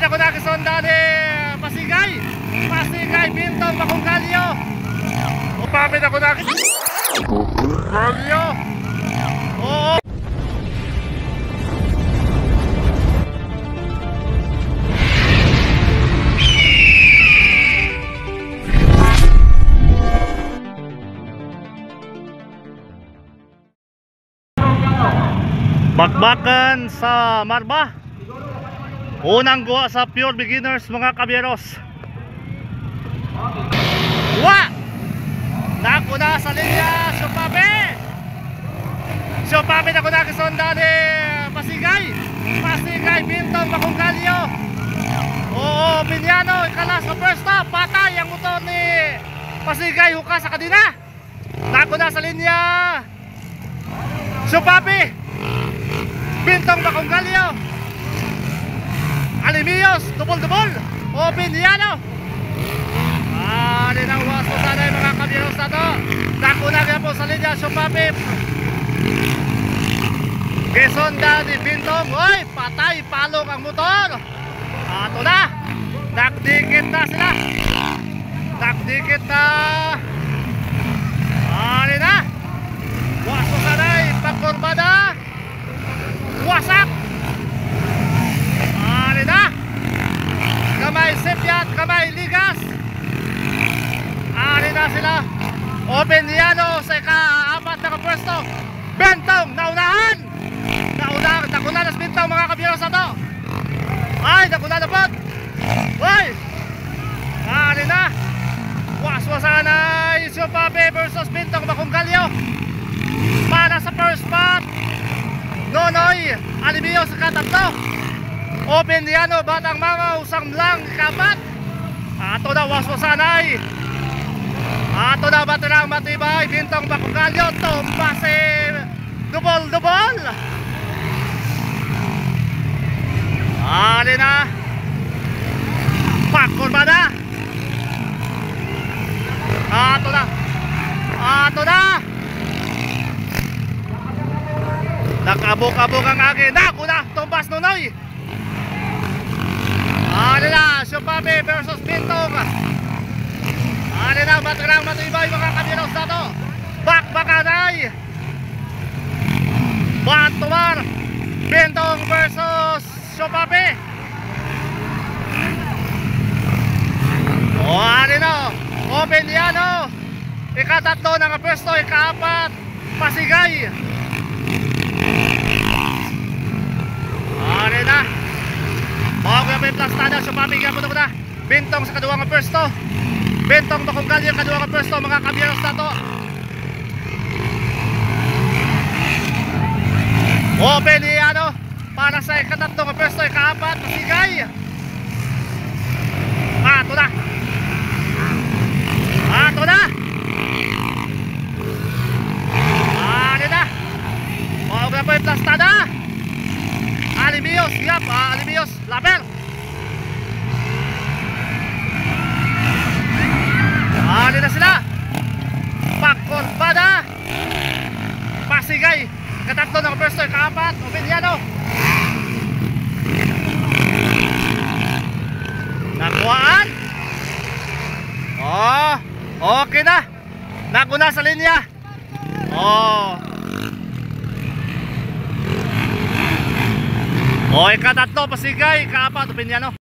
Upapit ako na kisonda ni Pasigay. Pasigay, Bintong, Bakunggalyo. Upapit ako na Bakunggalyo. Oo. Bakbakan sa Marba. Unang gawa sa pure beginners mga kabyeros. Wa! Naku na sa linya, Supapi na ko na kisonda ni Pasigay. Pasigay, Bintong, Bakunggalyo. Oo, Pinyano, ikala sa first stop. Patay ang motor ni Pasigay, huka sa kadina. Naku na sa linya, Supapi, Bintong, Bakunggalyo. Alimios, dubol-dubol. O Pinyano. Di nang wasto sana yung mga kabyeros na to. Nakuna kaya po sa linya, Supapi. Kisonda ni Bintong. Uy, patay, palong ang motor. Ato na. Nakdikit na sila. Nakdikit na. Di na. Wasto sana yung pagkurbada. Wasak. Di na. Kamay Sepyat, kamay Ligas. Di na sila. Open Yano sa ika-apat na kapwesto. Bintong, naunahan. Nakuna na Bintong mga kabyeros na to. Ay, nakuna na po. Uy. Di na. Waswasan ay Supapi versus Bintong, Bakunggalyo. Para sa first spot, Nonoy Alimios sa katatlo. Open Yano, Batang Mangaw, Samlang, kapat. Ato na waswasanay. Ato na baterang matibay, Bintong, Bakunggalyo. Tumpase, dubol-dubol. Di na. Pakurba na. Ato na. Nakabuk-abuk ang agi. Naku na, tumbas Nonoy. Di na, Supapi versus Bintong. Di na, baterang matibay mga kabyeros na to. Bakbakanay. Batumar. Bintong versus Supapi. Di na, Open Yano. Ikatatlo ng pwesto, ikaapat Pasigay. Di na. Okay, may plastada, Supapi, kaya po na. Bintong sa kaduwang pwesto. Bintong, Bakunggalyo, kaduwang pwesto mga kabyeros na to. Open Yano para sa ikatatlong pwesto, ikaapat Pasigay. Ato na. Di na. Okay po yung plastada. Alimios, yap, Alimios, Laper. Di na sila. Pagkurbada. Pasigay. Katatlo ng pwesto, ikaapat Open Yano. Nakuhaan. Okay na. Nakuna sa linya. Ikatatlo Pasigay, ikaapat Open Yano.